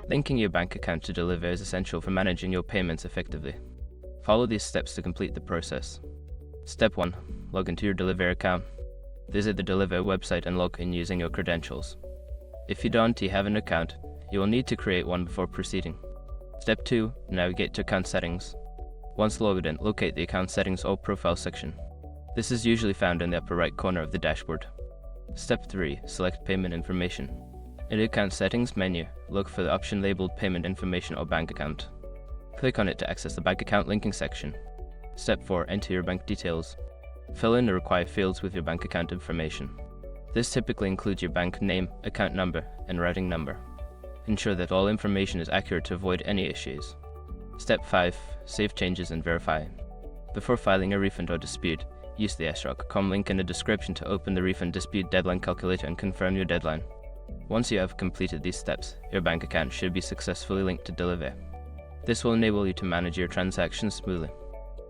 Linking your bank account to Deliverr is essential for managing your payments effectively. Follow these steps to complete the process. Step 1. Log into your Deliverr account. Visit the Deliverr website and log in using your credentials. If you don't have an account, you will need to create one before proceeding. Step 2. Navigate to account settings. Once logged in, locate the account settings or profile section. This is usually found in the upper right corner of the dashboard. Step 3. Select payment information. In the account settings menu, look for the option labeled payment information or bank account. Click on it to access the bank account linking section. Step 4. Enter your bank details. Fill in the required fields with your bank account information. This typically includes your bank name, account number, and routing number. Ensure that all information is accurate to avoid any issues. Step 5. Save changes and verify. Before filing a refund or dispute, use the sroc.com link in the description to open the refund dispute deadline calculator and confirm your deadline. Once you have completed these steps, your bank account should be successfully linked to Deliverr. This will enable you to manage your transactions smoothly.